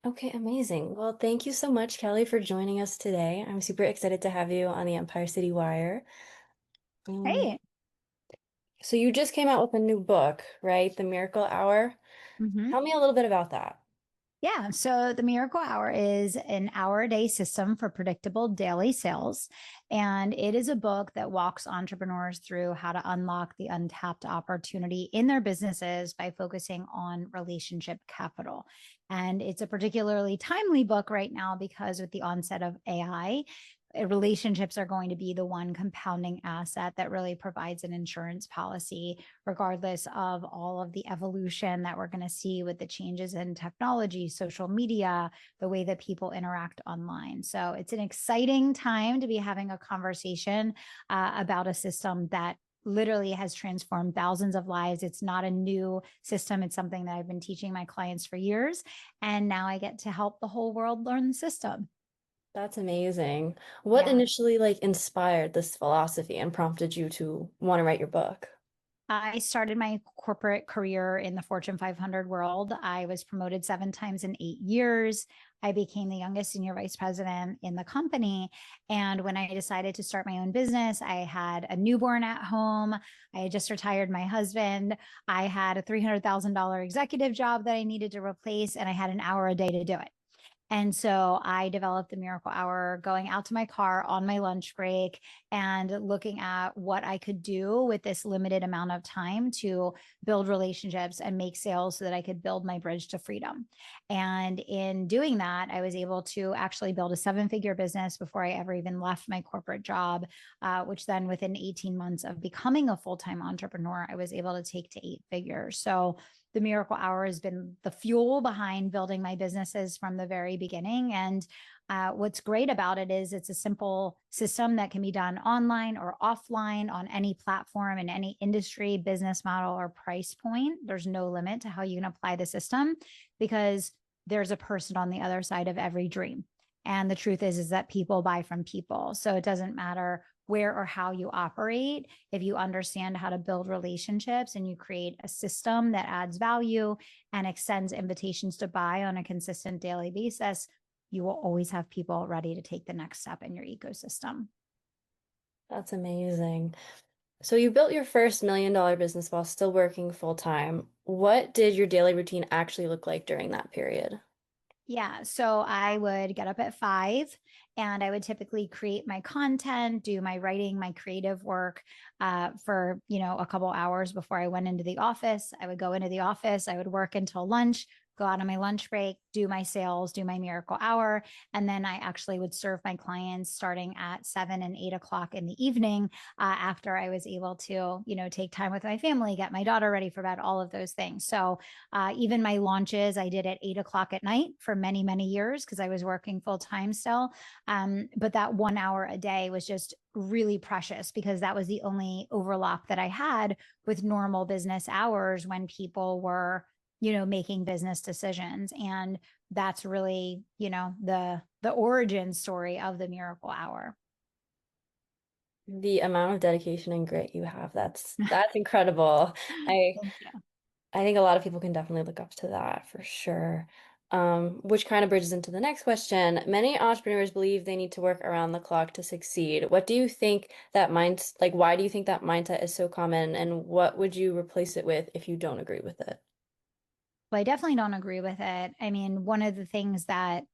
Okay, amazing. Well, thank you so much, Kelly, for joining us today. I'm super excited to have you on the Empire City Wire. Um, Hey. so you just came out with a new book, right? The Miracle Hour. hmm Tell me a little bit about that. Yeah. So the Miracle Hour is an hour a day system for predictable daily sales. And it is a book that walks entrepreneurs through how to unlock the untapped opportunity in their businesses by focusing on relationship capital. And it's a particularly timely book right now because with the onset of AI, relationships are going to be the one compounding asset that really provides an insurance policy regardless of all of the evolution that we're going to see with the changes in technology, social media, the way that people interact online. So it's an exciting time to be having a conversation about a system that literally has transformed thousands of lives. It's not a new system. It's something that I've been teaching my clients for years. And now I get to help the whole world learn the system. That's amazing. What Yeah. initially inspired this philosophy and prompted you to want to write your book? I started my corporate career in the Fortune 500 world. I was promoted 7 times in 8 years. I became the youngest senior vice president in the company. And when I decided to start my own business, I had a newborn at home. I had just retired my husband. I had a $300,000 executive job that I needed to replace, and I had an hour a day to do it. And so I developed the Miracle Hour going out to my car on my lunch break and looking at what I could do with this limited amount of time to build relationships and make sales so that I could build my bridge to freedom. And in doing that, I was able to actually build a 7 figure business before I ever even left my corporate job, which then within 18 months of becoming a full time entrepreneur, I was able to take to 8 figures. So the Miracle Hour has been the fuel behind building my businesses from the very beginning. And what's great about it is it's a simple system that can be done online or offline on any platform in any industry, business model, or price point. There's no limit to how you can apply the system because there's a person on the other side of every dream. And the truth is that people buy from people. So it doesn't matter where or how you operate. If you understand how to build relationships and you create a system that adds value and extends invitations to buy on a consistent daily basis, you will always have people ready to take the next step in your ecosystem. That's amazing. So you built your first $1 million business while still working full time. What did your daily routine actually look like during that period? Yeah. So I would get up at 5 and I would typically create my content, do my writing, my creative work for, a couple hours before I went into the office. I would go into the office, I would work until lunch, go out on my lunch break, do my sales, do my Miracle Hour. And then I actually would serve my clients starting at 7 and 8 o'clock in the evening after I was able to, take time with my family, get my daughter ready for bed, all of those things. So even my launches, I did at 8 o'clock at night for many, many years because I was working full time still. But that 1 hour a day was just really precious because that was the only overlap that I had with normal business hours when people were, making business decisions. And that's really, the origin story of the Miracle Hour. The amount of dedication and grit you have, that's incredible. I Thank you. I think a lot of people can definitely look up to that for sure. Which kind of bridges into the next question. Many entrepreneurs believe they need to work around the clock to succeed. What do you think that why do you think that mindset is so common, and what would you replace it with if you don't agree with it? Well, I definitely don't agree with it. I mean, one of the things that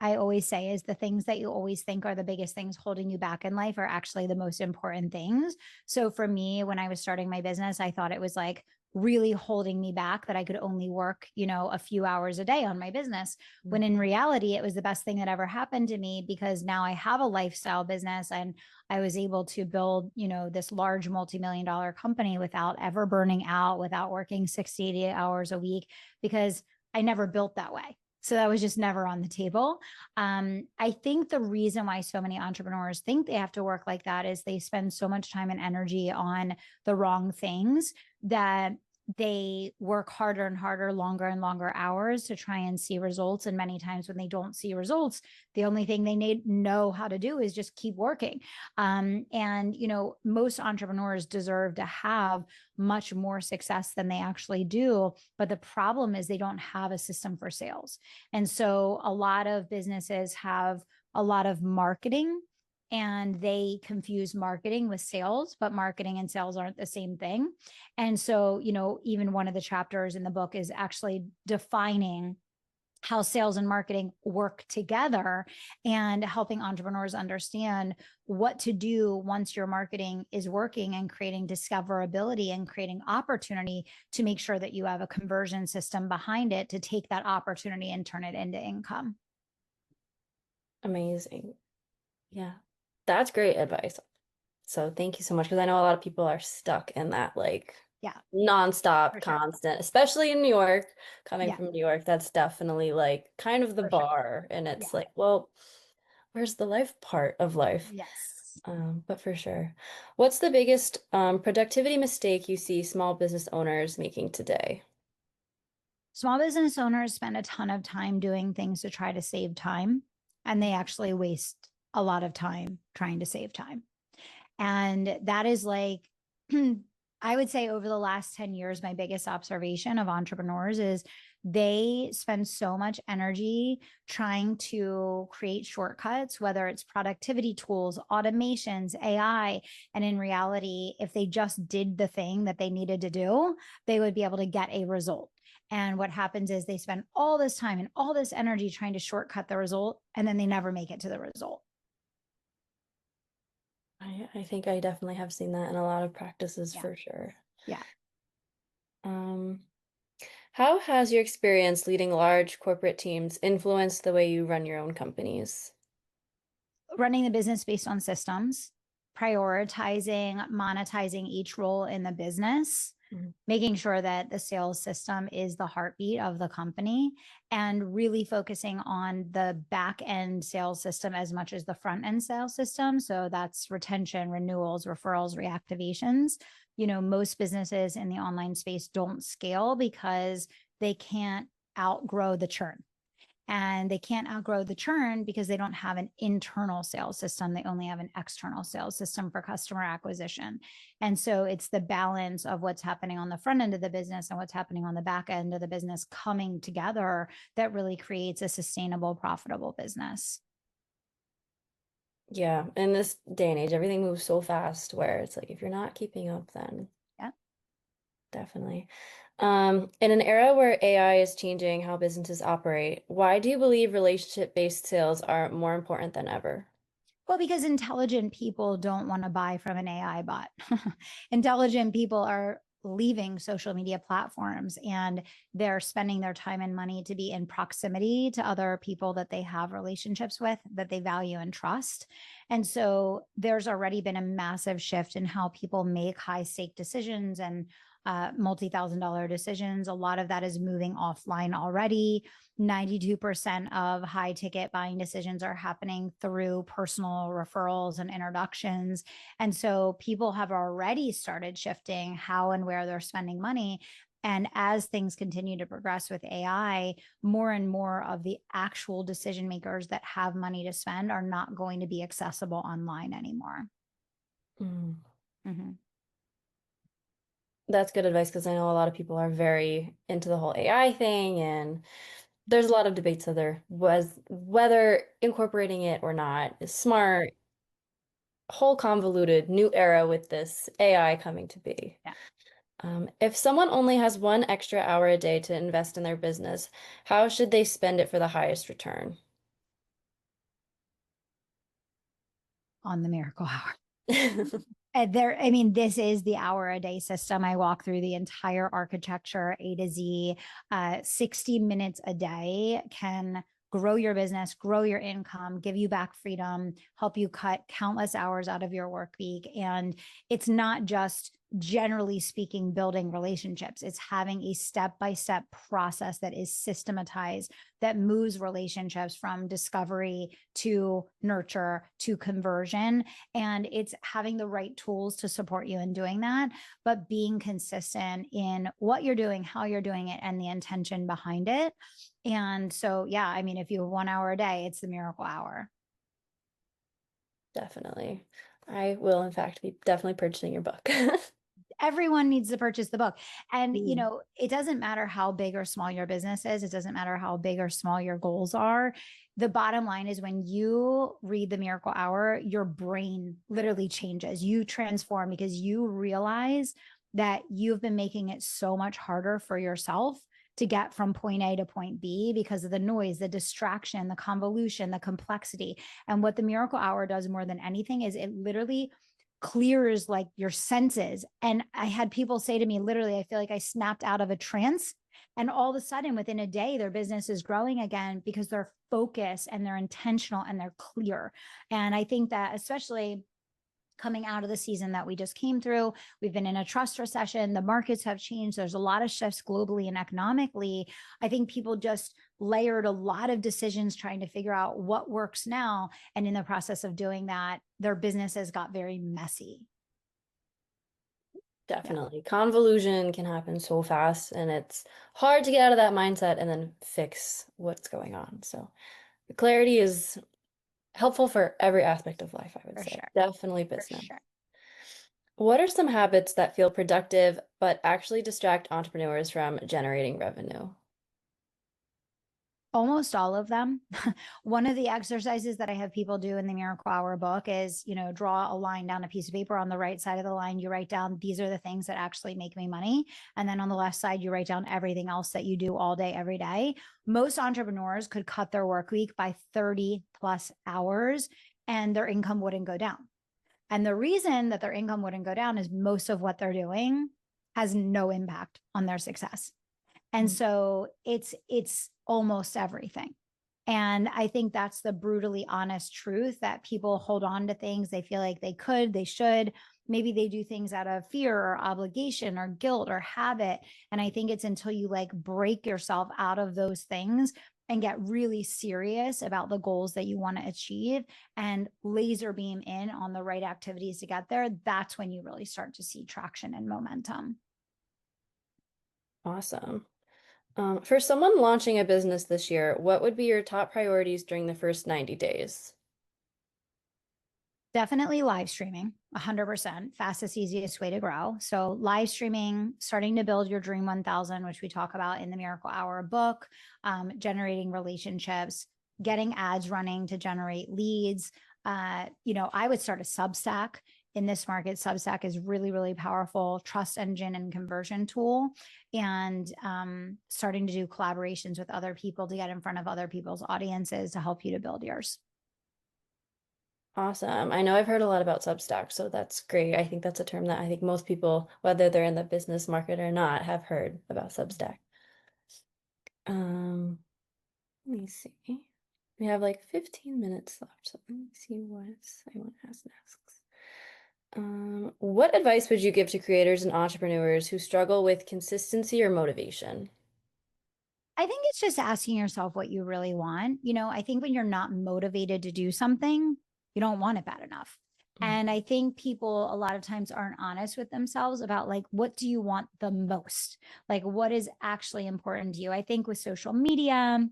I always say is the things that you always think are the biggest things holding you back in life are actually the most important things. So for me, when I was starting my business, I thought it was like really holding me back that I could only work, a few hours a day on my business. When in reality, it was the best thing that ever happened to me because now I have a lifestyle business and I was able to build, this large multi-million dollar company without ever burning out, without working 60, 80 hours a week, because I never built that way. So that was just never on the table. I think the reason why so many entrepreneurs think they have to work like that is they spend so much time and energy on the wrong things that they work harder and harder, longer and longer hours to try and see results. And many times when they don't see results, the only thing they know how to do is just keep working. And, most entrepreneurs deserve to have much more success than they actually do. But the problem is they don't have a system for sales. And so a lot of businesses have a lot of marketing, and they confuse marketing with sales, but marketing and sales aren't the same thing. And so, even one of the chapters in the book is actually defining how sales and marketing work together and helping entrepreneurs understand what to do once your marketing is working, and creating discoverability and creating opportunity to make sure that you have a conversion system behind it to take that opportunity and turn it into income. Amazing. Yeah. That's great advice. So thank you so much, because I know a lot of people are stuck in that like Yeah, nonstop, for sure. constant, especially in New York. Coming Yeah, from New York, that's definitely like kind of the for sure. bar. And Yeah. it's like, well, where's the life part of life? Yes. But for sure. What's the biggest productivity mistake you see small business owners making today? Small business owners spend a ton of time doing things to try to save time, and they actually waste a lot of time trying to save time. And that is like, I would say over the last 10 years, my biggest observation of entrepreneurs is they spend so much energy trying to create shortcuts, whether it's productivity tools, automations, AI. And in reality, if they just did the thing that they needed to do, they would be able to get a result. And what happens is they spend all this time and all this energy trying to shortcut the result, and then they never make it to the result. I think I definitely have seen that in a lot of practices Yeah. for sure. Yeah. Um, how has your experience leading large corporate teams influenced the way you run your own companies? Running the business based on systems, prioritizing, monetizing each role in the business, Mhm. making sure that the sales system is the heartbeat of the company, and really focusing on the back end sales system as much as the front end sales system. So that's retention, renewals, referrals, reactivations. Most businesses in the online space don't scale because they can't outgrow the churn. And they can't outgrow the churn because they don't have an internal sales system. They only have an external sales system for customer acquisition. And so it's the balance of what's happening on the front end of the business and what's happening on the back end of the business coming together that really creates a sustainable, profitable business. Yeah, in this day and age, everything moves so fast where it's like if you're not keeping up, then Yeah. definitely. In an era where AI is changing how businesses operate, why do you believe relationship-based sales are more important than ever? Well, because intelligent people don't want to buy from an AI bot. Intelligent people are leaving social media platforms, and they're spending their time and money to be in proximity to other people that they have relationships with, that they value and trust. And so there's already been a massive shift in how people make high stake decisions and multi-thousand-dollar decisions. A lot of that is moving offline already. 92% of high ticket buying decisions are happening through personal referrals and introductions. And so people have already started shifting how and where they're spending money. And as things continue to progress with AI, more and more of the actual decision makers that have money to spend are not going to be accessible online anymore. Mm. Mm-hmm. That's good advice, because I know a lot of people are very into the whole AI thing, and there's a lot of debates whether incorporating it or not is smart. Whole convoluted new era with this AI coming to be. Yeah. If someone only has 1 extra hour a day to invest in their business, how should they spend it for the highest return? On the miracle hour. I mean, this is the hour a day system. I walk through the entire architecture A to Z. 60 minutes a day can grow your business, grow your income, give you back freedom, help you cut countless hours out of your work week. And it's not just generally speaking, building relationships. It's having a step-by-step process that is systematized, that moves relationships from discovery to nurture to conversion. And it's having the right tools to support you in doing that, but being consistent in what you're doing, how you're doing it, and the intention behind it. And so, yeah, I mean, if you have 1 hour a day, it's the miracle hour. Definitely. I will, in fact, be definitely purchasing your book. Everyone needs to purchase the book. And, Mm. it doesn't matter how big or small your business is. It doesn't matter how big or small your goals are. The bottom line is when you read the Miracle Hour, your brain literally changes. You transform because you realize that you've been making it so much harder for yourself to get from point A to point B because of the noise, the distraction, the convolution, the complexity. And what the Miracle Hour does more than anything is it literally clears like your senses. And I had people say to me, literally, I feel like I snapped out of a trance. And all of a sudden, within a day, their business is growing again because they're focused and they're intentional and they're clear. And I think that, especially coming out of the season that we just came through. We've been in a trust recession. The markets have changed. There's a lot of shifts globally and economically. I think people just layered a lot of decisions trying to figure out what works now. And in the process of doing that, their businesses got very messy. Yeah, Definitely. Convolution can happen so fast, and it's hard to get out of that mindset and then fix what's going on. So, clarity is helpful for every aspect of life, I would for say. sure. Definitely For business. sure. What are some habits that feel productive but actually distract entrepreneurs from generating revenue? Almost all of them. One of the exercises that I have people do in the Miracle Hour book is, draw a line down a piece of paper. On the right side of the line, you write down, these are the things that actually make me money. And then on the left side, you write down everything else that you do all day, every day. Most entrepreneurs could cut their work week by 30 plus hours and their income wouldn't go down. And the reason that their income wouldn't go down is most of what they're doing has no impact on their success. And Mm. so it's almost everything. And I think that's the brutally honest truth, that people hold on to things. They feel like they could, they should. Maybe they do things out of fear or obligation or guilt or habit. And I think it's until you like break yourself out of those things and get really serious about the goals that you want to achieve and laser beam in on the right activities to get there, that's when you really start to see traction and momentum. Awesome. For someone launching a business this year, what would be your top priorities during the first 90 days? Definitely live streaming, 100%. Fastest, easiest way to grow. So, live streaming, starting to build your Dream 1000, which we talk about in the Miracle Hour book, generating relationships, getting ads running to generate leads. I would start a Substack in this market. Substack is really, really powerful trust engine and conversion tool. And starting to do collaborations with other people to get in front of other people's audiences to help you to build yours. Awesome. I know I've heard a lot about Substack, so that's great. I think that's a term that I think most people, whether they're in the business market or not, have heard about Substack. Um, Let me see. We have like 15 minutes left, so let me see what I want to ask next. What advice would you give to creators and entrepreneurs who struggle with consistency or motivation? I think it's just asking yourself what you really want. I think when you're not motivated to do something, you don't want it bad enough. Mm. And I think people a lot of times aren't honest with themselves about like, what do you want the most? Like, what is actually important to you? I think with social media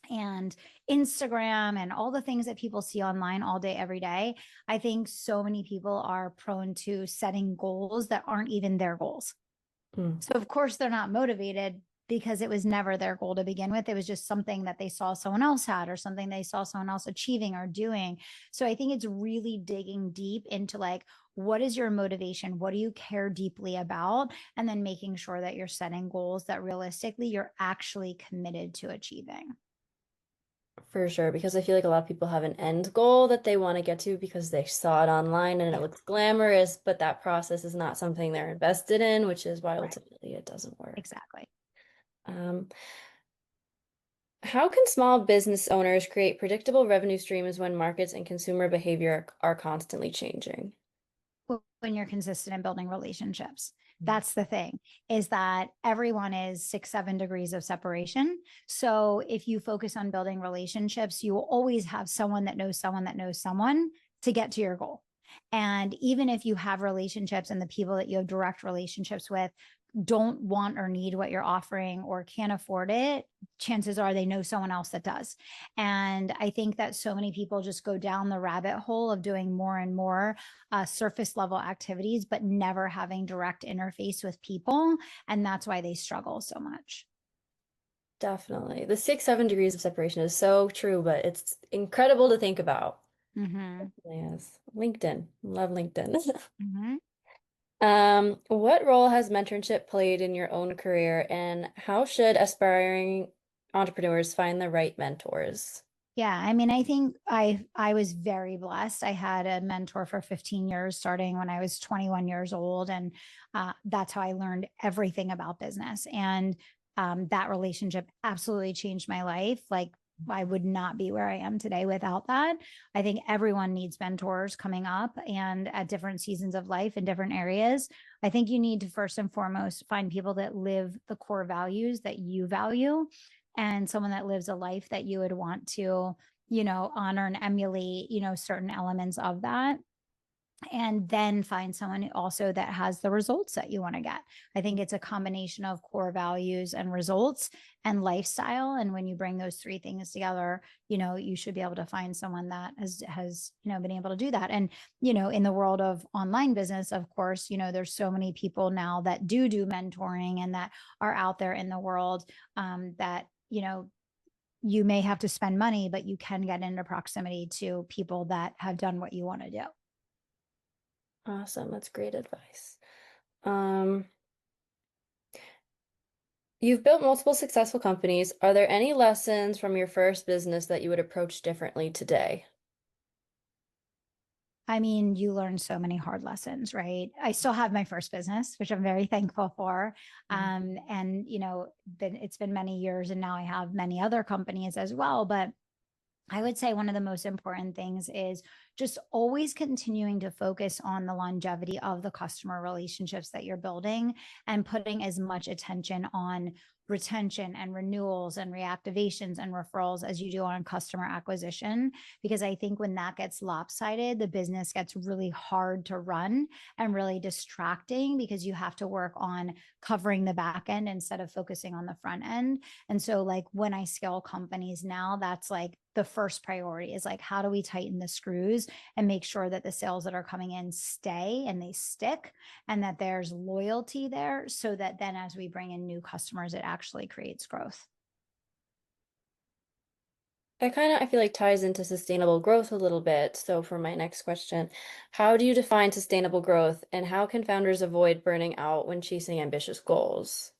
and Instagram and all the things that people see online all day, every day, I think so many people are prone to setting goals that aren't even their goals. Mm. So of course they're not motivated because it was never their goal to begin with. It was just something that they saw someone else had or something they saw someone else achieving or doing. So I think it's really digging deep into like, what is your motivation? What do you care deeply about? And then making sure that you're setting goals that realistically you're actually committed to achieving. For sure, because I feel like a lot of people have an end goal that they want to get to because they saw it online and it Yeah, looks glamorous, but that process is not something they're invested in, which is why right. ultimately it doesn't work. Exactly. Um, how can small business owners create predictable revenue streams when markets and consumer behavior are constantly changing? when you're consistent in building relationships. Mm. That's the thing, is that everyone is 6, 7 degrees of separation. So if you focus on building relationships, you will always have someone that knows someone that knows someone to get to your goal. And even if you have relationships and the people that you have direct relationships with don't want or need what you're offering or can't afford it, chances are they know someone else that does. And I think that so many people just go down the rabbit hole of doing more and more surface level activities, but never having direct interface with people. And that's why they struggle so much. Definitely. The 6, 7 degrees of separation is so true, but it's incredible to think about. Mm-hmm. Yes. LinkedIn. Love LinkedIn. Mm-hmm. What role has mentorship played in your own career, and how should aspiring entrepreneurs find the right mentors? Yeah, I mean, I think I was very blessed. I had a mentor for 15 years, starting when I was 21 years old, and that's how I learned everything about business. And that relationship absolutely changed my life. Like, I would not be where I am today without that. I think everyone needs mentors coming up and at different seasons of life in different areas. I think you need to first and foremost find people that live the core values that you value, and someone that lives a life that you would want to, honor and emulate, certain elements of that. And then find someone also that has the results that you want to get. I think it's a combination of core values and results and lifestyle. And when you bring those three things together, you should be able to find someone that has been able to do that. And, in the world of online business, of course, there's so many people now that do mentoring and that are out there in the world, that, you may have to spend money, but you can get into proximity to people that have done what you want to do. Awesome. That's great advice. Um, you've built multiple successful companies. Are there any lessons from your first business that you would approach differently today? I mean, you learn so many hard lessons, right? I still have my first business, which I'm very thankful for. Mm. And it's been many years, and now I have many other companies as well. But I would say one of the most important things is just always continuing to focus on the longevity of the customer relationships that you're building, and putting as much attention on retention and renewals and reactivations and referrals as you do on customer acquisition. Because I think when that gets lopsided, the business gets really hard to run and really distracting, because you have to work on covering the back end instead of focusing on the front end. And so, like, when I scale companies now, that's like the first priority, is like, how do we tighten the screws and make sure that the sales that are coming in stay and they stick, and that there's loyalty there, so that then as we bring in new customers, it actually creates growth. I feel like ties into sustainable growth a little bit. So for my next question, how do you define sustainable growth, and how can founders avoid burning out when chasing ambitious goals?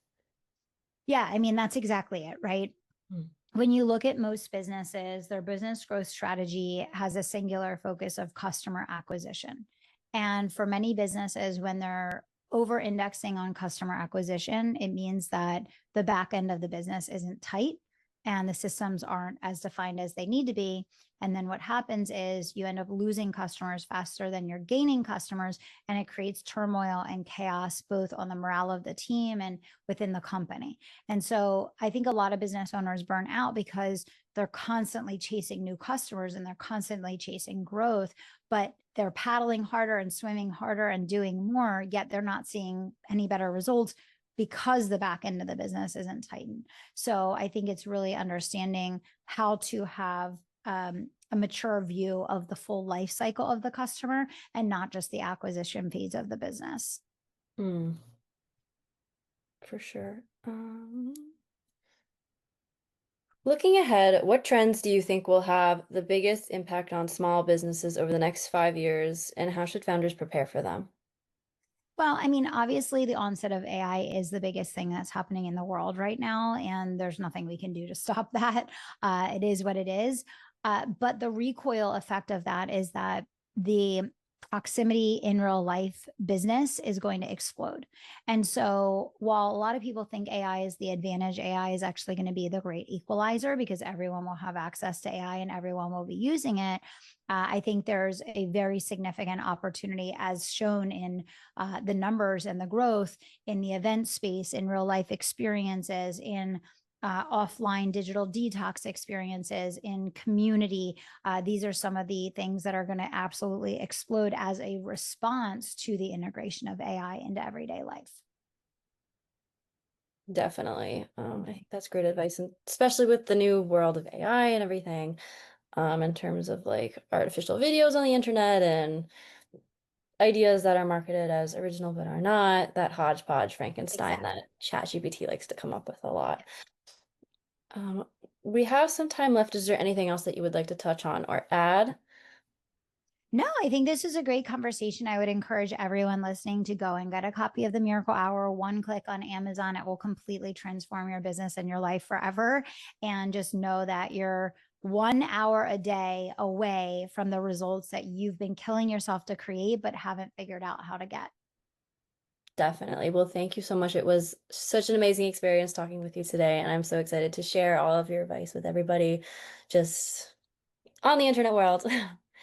Yeah, I mean, that's exactly it, right? Mm. When you look at most businesses, their business growth strategy has a singular focus of customer acquisition. And for many businesses, when they're over indexing on customer acquisition, it means that the back end of the business isn't tight and the systems aren't as defined as they need to be. And then what happens is you end up losing customers faster than you're gaining customers. And it creates turmoil and chaos, both on the morale of the team and within the company. And so I think a lot of business owners burn out because they're constantly chasing new customers and they're constantly chasing growth, but they're paddling harder and swimming harder and doing more, yet they're not seeing any better results because the back end of the business isn't tightened. So I think it's really understanding how to have a mature view of the full life cycle of the customer, and not just the acquisition phase of the business. Mm, for sure. Looking ahead, what trends do you think will have the biggest impact on small businesses over the next 5 years, and how should founders prepare for them? Well, I mean, obviously, the onset of AI is the biggest thing that's happening in the world right now, and there's nothing we can do to stop that. It is what it is. But the recoil effect of that is that the proximity in real life business is going to explode. And so, while a lot of people think AI is the advantage, AI is actually going to be the great equalizer because everyone will have access to AI and everyone will be using it. I think there's a very significant opportunity, as shown in the numbers and the growth in the event space, in real life experiences, in offline digital detox experiences, in community. These are some of the things that are going to absolutely explode as a response to the integration of AI into everyday life. Definitely. I think that's great advice, and especially with the new world of AI and everything, in terms of like artificial videos on the internet and ideas that are marketed as original but are not, that hodgepodge Frankenstein Exactly. that ChatGPT likes to come up with a lot. Um, we have some time left. Is there anything else that you would like to touch on or add? No, I think this is a great conversation. I would encourage everyone listening to go and get a copy of the Miracle Hour. One click on Amazon, it will completely transform your business and your life forever. And just know that you're 1 hour a day away from the results that you've been killing yourself to create, but haven't figured out how to get. Definitely. Well, thank you so much. It was such an amazing experience talking with you today, and I'm so excited to share all of your advice with everybody just on the internet world.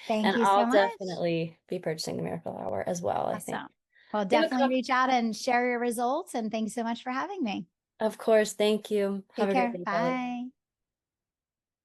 Thank And you so I'll much. definitely be purchasing the Miracle Hour as well, I think. Awesome. Well, We have a definitely couple, reach out and share your results. And thanks so much for having me. of course. Thank you. Have Take a great care. day, Kelly. Bye.